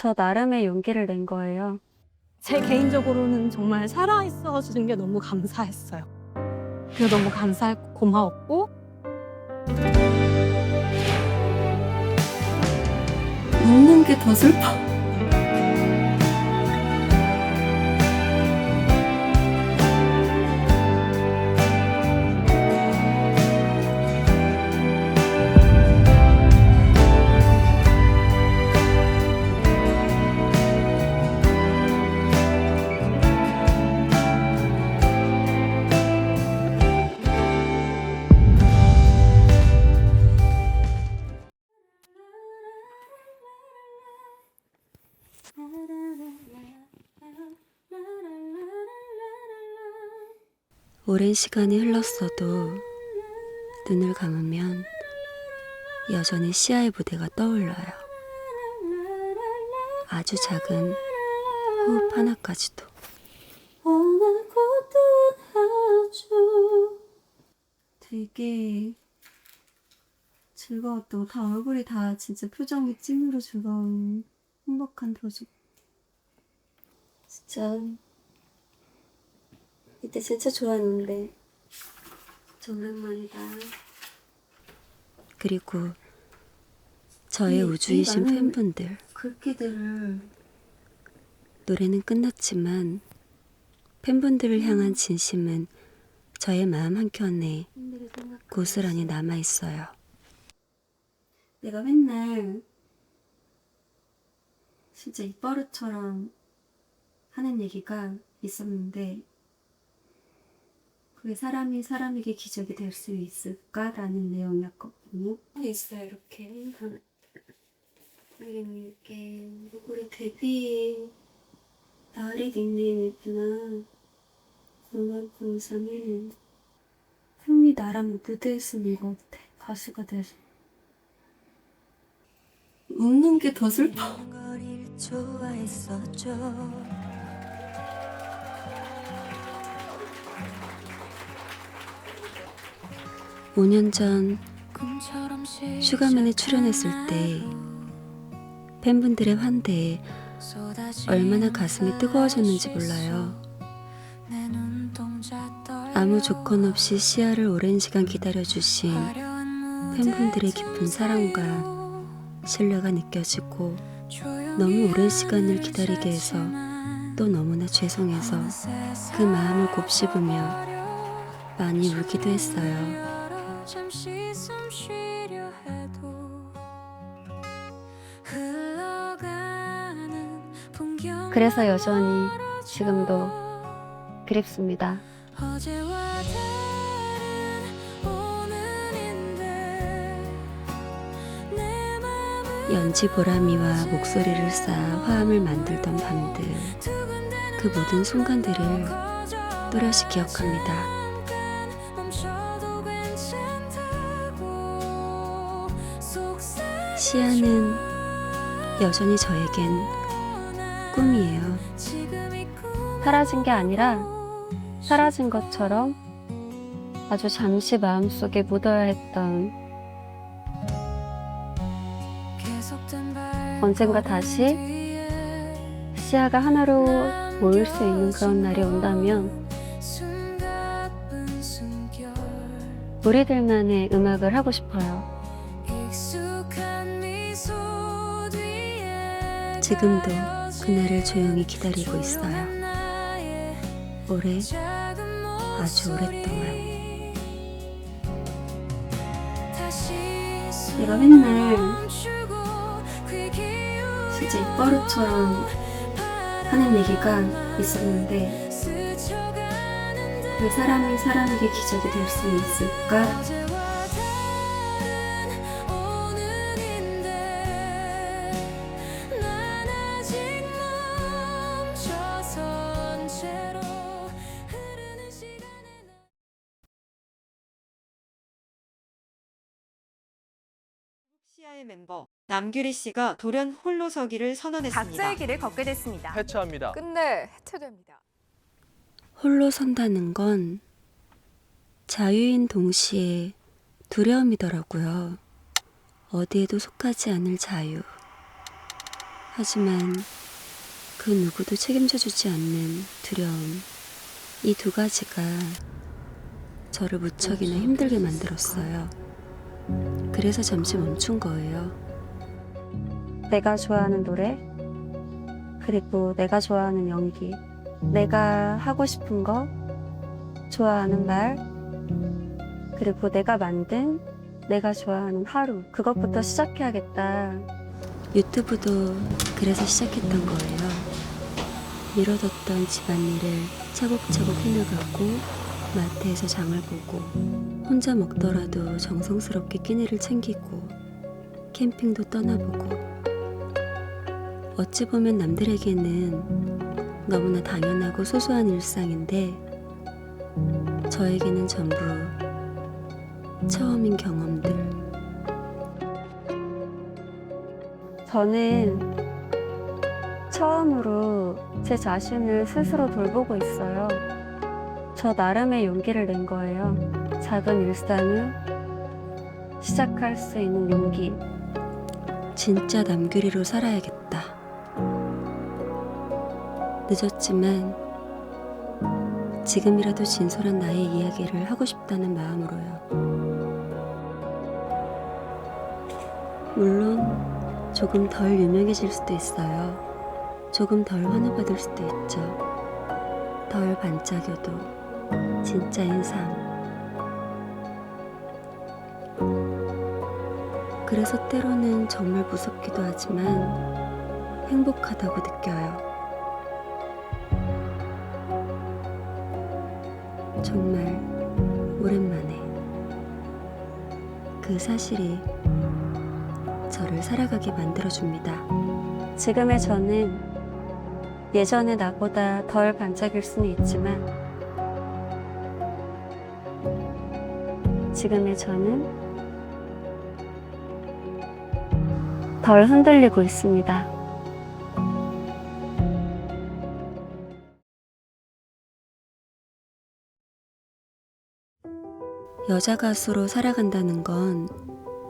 저 나름의 용기를 낸 거예요. 제 개인적으로는 정말 살아있어 주는 게 너무 감사했어요. 그게 너무 감사했고 고마웠고 웃는 게 더 슬퍼. 오랜 시간이 흘렀어도 눈을 감으면 여전히 시아의 무대가 떠올라요. 아주 작은 호흡 하나까지도. 되게 즐거웠고 다 얼굴이 다 진짜 표정이 찐으로 즐거운 행복한 표정. 진짜 이때 진짜 좋았는데 진짜 오랜만이다. 그리고 저의 우주이신 팬분들, 글귀들을 노래는 끝났지만 팬분들을 향한 진심은 저의 마음 한켠에 고스란히 남아있어요. 내가 맨날 진짜 입버릇처럼 하는 얘기가 있었는데 그게 사람이 사람에게 기적이 될 수 있을까라는 내용이었거든요. 있어요, 이렇게. 이렇게 우리 데뷔 나리 닉네임이구나. 음악 공사는 흥미 나랑 무대에 쓰는 것 같아. 가수가 돼서. 웃는 게 더 슬퍼. 좋아했었죠. 5년 전 슈가맨에 출연했을 때 팬분들의 환대에 얼마나 가슴이 뜨거워졌는지 몰라요. 아무 조건 없이 시아를 오랜 시간 기다려주신 팬분들의 깊은 사랑과 신뢰가 느껴지고 너무 오랜 시간을 기다리게 해서 또 너무나 죄송해서 그 마음을 곱씹으며 많이 울기도 했어요. 그래서 여전히 지금도 그립습니다. 연지 보람이와 목소리를 쌓아 화음을 만들던 밤들, 그 모든 순간들을 또렷이 기억합니다. 시아는 여전히 저에겐 꿈이에요. 사라진 게 아니라 사라진 것처럼 아주 잠시 마음속에 묻어야 했던 언젠가 다시 시아가 하나로 모일 수 있는 그런 날이 온다면 우리들만의 음악을 하고 싶어요. 지금도 그날을 조용히 기다리고 있어요. 오래, 아주 오랫동안. 내가 맨날 진짜 입버릇처럼 하는 얘기가 있었는데 그 사람이 사람에게 기적이 될 수 있을까? 시아의 멤버 남규리 씨가 돌연 홀로서기를 선언했습니다. 각자의 길을 걷게 됐습니다. 해체합니다. 끝내 해체됩니다. 홀로 선다는 건 자유인 동시에 두려움이더라고요. 어디에도 속하지 않을 자유. 하지만 그 누구도 책임져주지 않는 두려움, 이 두 가지가 저를 무척이나 힘들게 만들었어요. 그래서 잠시 멈춘 거예요. 내가 좋아하는 노래, 그리고 내가 좋아하는 연기, 내가 하고 싶은 거, 좋아하는 말, 그리고 내가 만든 내가 좋아하는 하루, 그것부터 시작해야겠다. 유튜브도 그래서 시작했던 거예요. 미뤄뒀던 집안일을 차곡차곡 해나가고 마트에서 장을 보고 혼자 먹더라도 정성스럽게 끼니를 챙기고 캠핑도 떠나보고 어찌 보면 남들에게는 너무나 당연하고 소소한 일상인데 저에게는 전부 처음인 경험들. 저는 처음으로 제 자신을 스스로 돌보고 있어요. 저 나름의 용기를 낸 거예요. 작은 일상을 시작할 수 있는 용기. 진짜 남규리로 살아야겠다. 늦었지만 지금이라도 진솔한 나의 이야기를 하고 싶다는 마음으로요. 물론 조금 덜 유명해질 수도 있어요. 조금 덜 환호받을 수도 있죠. 덜 반짝여도 진짜인 삶. 그래서 때로는 정말 무섭기도 하지만 행복하다고 느껴요. 정말 오랜만에 그 사실이 저를 살아가게 만들어줍니다. 지금의 저는 예전의 나보다 덜 반짝일 수는 있지만 지금의 저는 덜 흔들리고 있습니다. 여자 가수로 살아간다는 건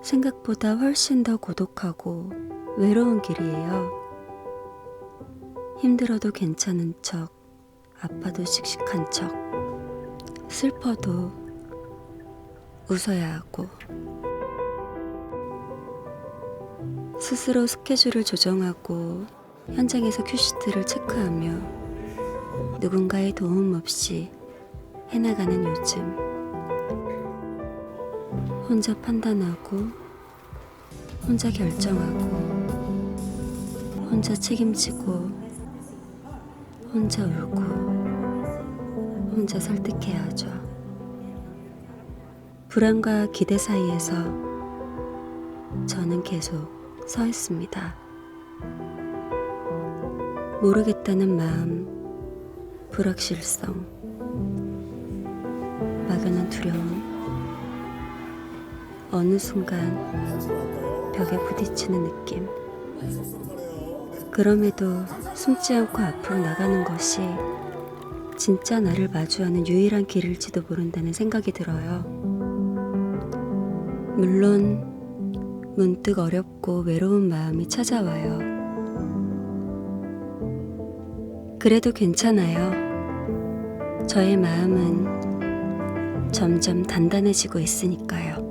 생각보다 훨씬 더 고독하고 외로운 길이에요. 힘들어도 괜찮은 척, 아파도 씩씩한 척, 슬퍼도 웃어야 하고, 스스로 스케줄을 조정하고 현장에서 큐시트를 체크하며 누군가의 도움 없이 해나가는 요즘. 혼자 판단하고, 혼자 결정하고, 혼자 책임지고, 혼자 울고, 혼자 설득해야 하죠. 불안과 기대 사이에서 저는 계속 서 있습니다. 모르겠다는 마음, 불확실성, 막연한 두려움, 어느 순간 벽에 부딪히는 느낌. 그럼에도 숨지 않고 앞으로 나가는 것이 진짜 나를 마주하는 유일한 길일지도 모른다는 생각이 들어요. 물론 문득 어렵고 외로운 마음이 찾아와요. 그래도 괜찮아요. 저의 마음은 점점 단단해지고 있으니까요.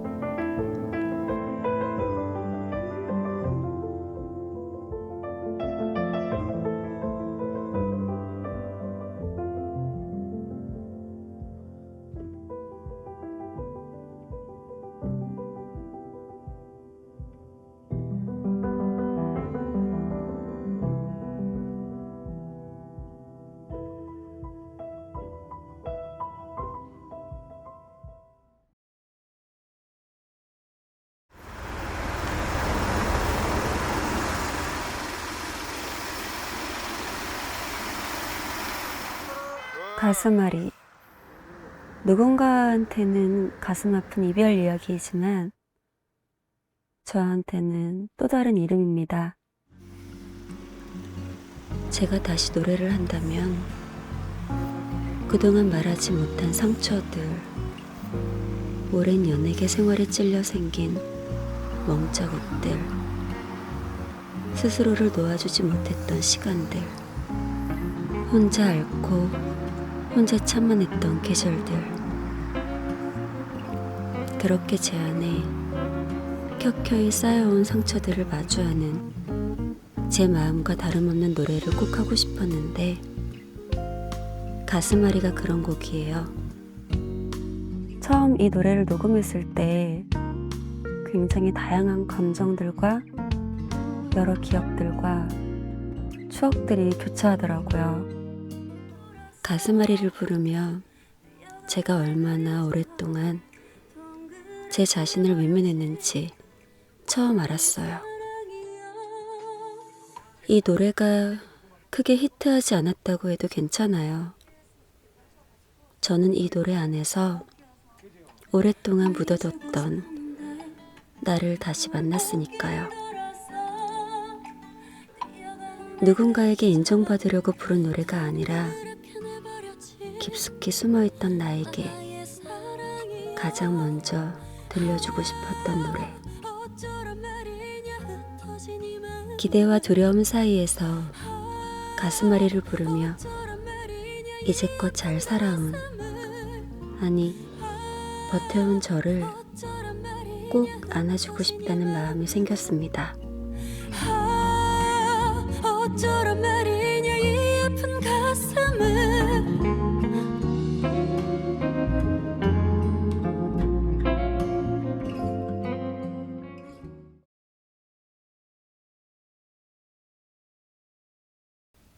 가슴앓이. 누군가한테는 가슴 아픈 이별 이야기이지만 저한테는 또 다른 이름입니다. 제가 다시 노래를 한다면 그동안 말하지 못한 상처들, 오랜 연예계 생활에 찔려 생긴 멍자국들, 스스로를 놓아주지 못했던 시간들, 혼자 앓고 혼자 참아냈던 계절들, 그렇게 제 안에 켜켜이 쌓여온 상처들을 마주하는 제 마음과 다름없는 노래를 꼭 하고 싶었는데 가슴앓이가 그런 곡이에요. 처음 이 노래를 녹음했을 때 굉장히 다양한 감정들과 여러 기억들과 추억들이 교차하더라고요. 가슴앓이를 부르며 제가 얼마나 오랫동안 제 자신을 외면했는지 처음 알았어요. 이 노래가 크게 히트하지 않았다고 해도 괜찮아요. 저는 이 노래 안에서 오랫동안 묻어뒀던 나를 다시 만났으니까요. 누군가에게 인정받으려고 부른 노래가 아니라 깊숙이 숨어있던 나에게 가장 먼저 들려주고 싶었던 노래. 기대와 두려움 사이에서 가슴앓이를 부르며 이제껏 잘 살아온, 아니 버텨온 저를 꼭 안아주고 싶다는 마음이 생겼습니다. 어쩌란 말이냐 이 아픈 가슴을.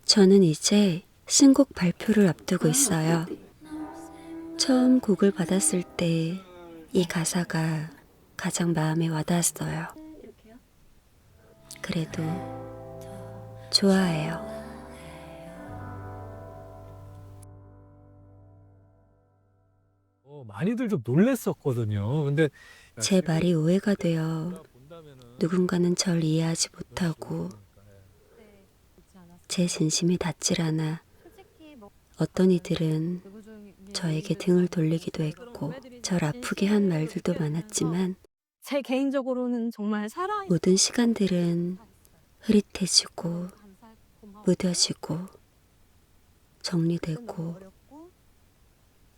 저는 이제 신곡 발표를 앞두고 있어요. 처음 곡을 받았을 때 이 가사가 가장 마음에 와닿았어요. 그래도 좋아해요. 많이들 좀 놀랬었거든요. 근데 제 말이 오해가 되어 누군가는 절 이해하지 못하고 제 진심이 닿질 않아 어떤 이들은 저에게 등을 돌리기도 했고 절 아프게 한 말들도 많았지만 제 개인적으로는 정말 살아 모든 시간들은 흐릿해지고 무뎌지고 정리되고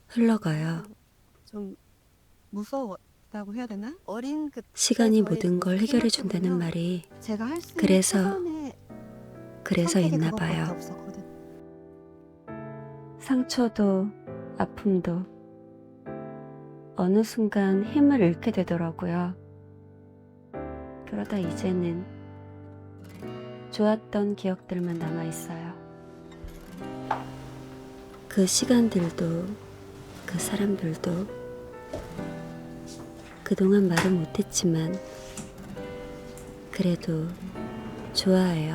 흘러가요. 좀 무서웠다고 해야 되나? 어린 그 시간이 모든 걸 해결해 준다는 말이 제가 할 수 그래서 있나 봐요. 상처도 아픔도 어느 순간 힘을 잃게 되더라고요. 그러다 이제는 좋았던 기억들만 남아있어요. 그 시간들도 그 사람들도 그동안 말을 못했지만 그래도 좋아해요.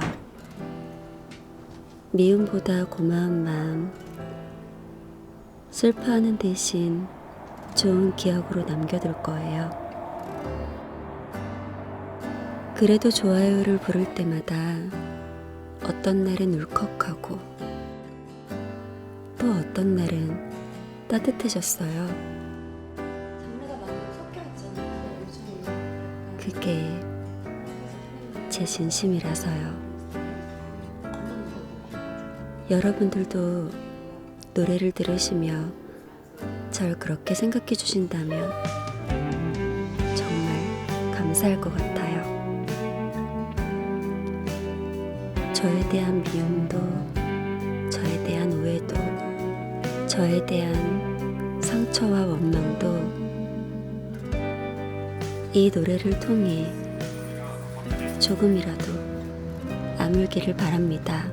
미움보다 고마운 마음, 슬퍼하는 대신 좋은 기억으로 남겨둘 거예요. 그래도 좋아요를 부를 때마다 어떤 날은 울컥하고 또 어떤 날은 따뜻해졌어요. 그게 제 진심이라서요. 여러분들도 노래를 들으시며 절 그렇게 생각해 주신다면 정말 감사할 것 같아요. 저에 대한 미움도, 저에 대한 오해도, 저에 대한 상처와 원망도 이 노래를 통해 조금이라도 아물기를 바랍니다.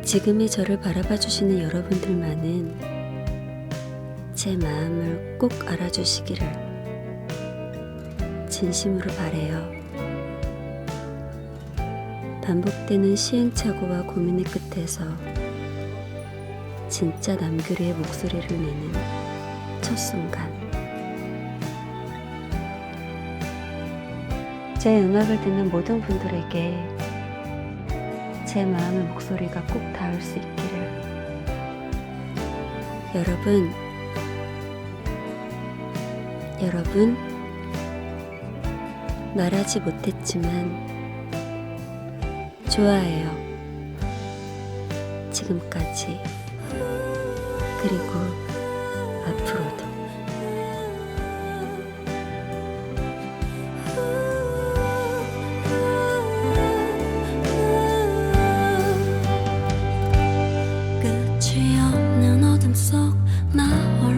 지금의 저를 바라봐 주시는 여러분들만은 제 마음을 꼭 알아주시기를 진심으로 바래요. 반복되는 시행착오와 고민의 끝에서 진짜 남규리의 목소리를 내는 첫 순간, 제 음악을 듣는 모든 분들에게 제 마음의 목소리가 꼭 닿을 수 있기를. 여러분 말하지 못했지만 좋아해요. 지금까지 그리고 앞으로도. 끝이 없는 어둠 속 나 홀로